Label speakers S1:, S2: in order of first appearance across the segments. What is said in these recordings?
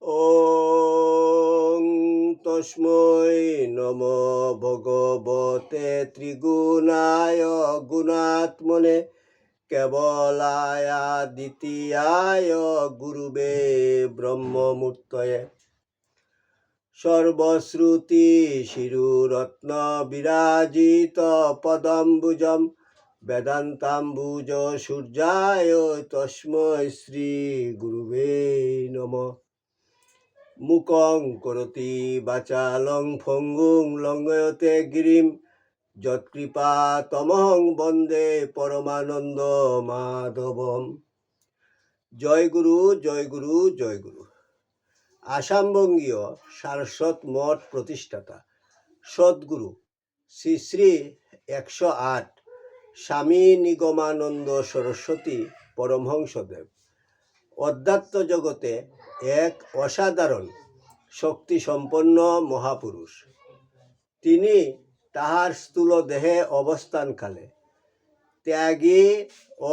S1: ওং তস্मै নমো ভগবতে ত্রিগুণায় গুণাত্মনে কেবলায় দ্বিতীয়ায় গুরুবে ব্রহ্মমূর্তয়ে সর্বশ্রুতি শিরুরত্ন বিরাজিত পদম্বুজম বেদান্তাম্বুজ সূর্যায় তস্मै শ্রী গুরুবে নমঃ। মুকং করতি বাচালং ফঙ্গুং লঙ্ঘয়তে গিরিম যৎকৃপা তমহং বন্দে পরমানন্দ মাধবম। জয় গুরু, জয় গুরু, জয় গুরু। আসামবঙ্গীয় সারস্বত মঠ প্রতিষ্ঠাতা সদ্গুরু শ্রী শ্রী 108 স্বামী নিগমানন্দ সরস্বতী পরমহংসদেব অধ্যাত্ম জগতে এক অসাধারণ শক্তিসম্পন্ন মহাপুরুষ। তিনি তাহার স্থূল দেহে অবস্থানকালে ত্যাগী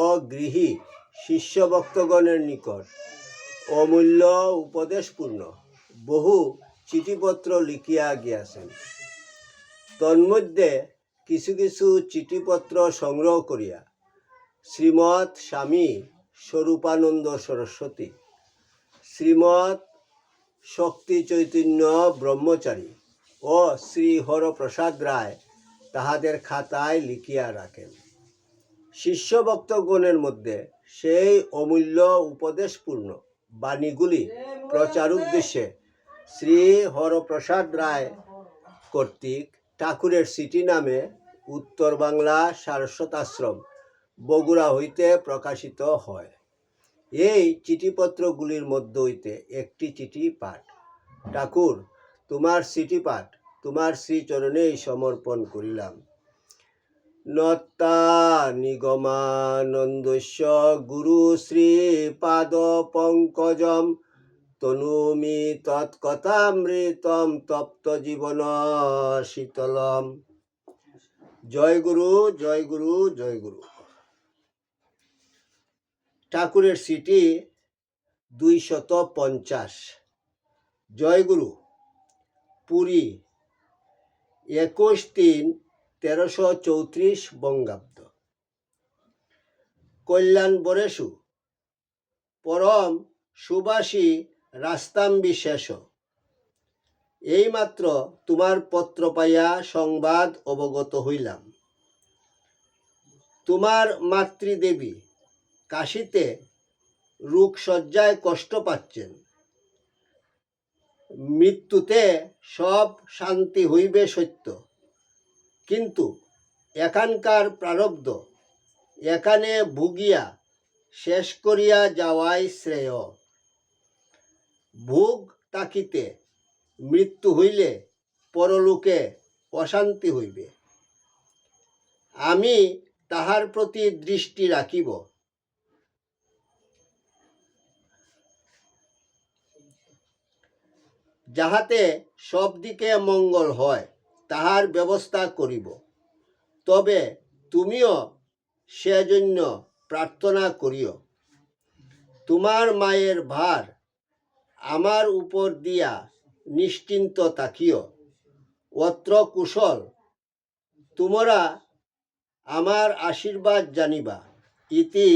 S1: ও গৃহী শিষ্যভক্তগণের নিকট অমূল্য উপদেশপূর্ণ বহু চিঠিপত্র লিখিয়া গিয়াছেন। তন্মধ্যে কিছু কিছু চিঠিপত্র সংগ্রহ করিয়া শ্রীমৎ স্বামী স্বরূপানন্দ সরস্বতী, শ্রীমৎ শক্তি চৈতন্য ব্রহ্মচারী ও শ্রী হরপ্রসাদ রায় তাহাদের খাতায় লিখিয়া রাখেন। শিষ্যভক্তগণের মধ্যে সেই অমূল্য উপদেশপূর্ণ বাণীগুলি প্রচার উদ্দেশ্যে শ্রী হরপ্রসাদ রায় কর্তৃক ঠাকুরের সিটি নামে উত্তর বাংলা সারস্বত আশ্রম বগুড়া হইতে প্রকাশিত হয়। এই চিঠিপত্রগুলির মধ্য হইতে একটি চিঠি পাঠ। ঠাকুর, তোমার চিঠি পাঠ তোমার শ্রীচরণেই সমর্পণ করিলাম। নত্তা নিগমানন্দস্য গুরু শ্রী পাদ পঙ্কজম তনুমি তৎকথামৃতম তপ্ত জীবন শীতলম। জয় গুরু, জয় গুরু, জয় গুরু। ঠাকুরের সিটি 250। জয় গুরু। পুরী 21/3/1334 বঙ্গাব্দ। কল্যাণ বরেশু পরম সুবাসী রাস্তাম্বি শেষ। এইমাত্র তোমার পত্র পাইয়া সংবাদ অবগত হইলাম। তোমার মাতৃদেবী কাশীতে রোগশয্যায় কষ্ট পাচ্ছেন। মৃত্যুতে সব শান্তি হইবে সত্য, কিন্তু এখানকার প্রারব্ধ এখানে ভুগিয়া শেষ করিয়া যাওয়াই শ্রেয়। ভোগ তাকিতে মৃত্যু হইলে পরলোকে অশান্তি হইবে। আমি তাহার প্রতি দৃষ্টি রাখিব। যাহাতে সব দিকে মঙ্গল হয় তাহার ব্যবস্থা করিব। তবে তুমিও সেজন্য প্রার্থনা করিও। তোমার মায়ের ভার আমার উপর দিয়া নিশ্চিন্ত থাকিও। অত্র কুশল তোমরা আমার আশীর্বাদ জানিবা। ইতি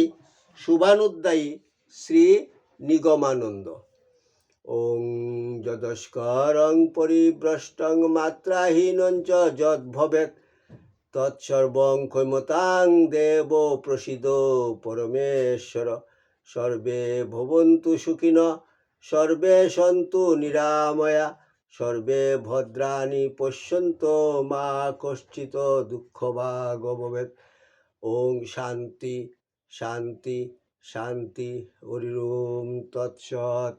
S1: শুভানুদ্দায়ী শ্রী নিগমানন্দ। ওং যদস্করং পরিভ্রষ্টং মাত্রাহীনং চ যদ্ভবেৎ তৎসর্বং ক্ষমতাং দেব প্রসীদো পরমেশ্বর। সর্বে ভবন্তু সুখিনঃ, সর্বে সন্তু নিরাময়া, সর্বে ভদ্রাণি পশ্যন্তু মা কশ্চিৎ দুঃখভাগ ভবেৎ। ওং শান্তি শান্তি শান্তি। হরি ওম তৎসৎ।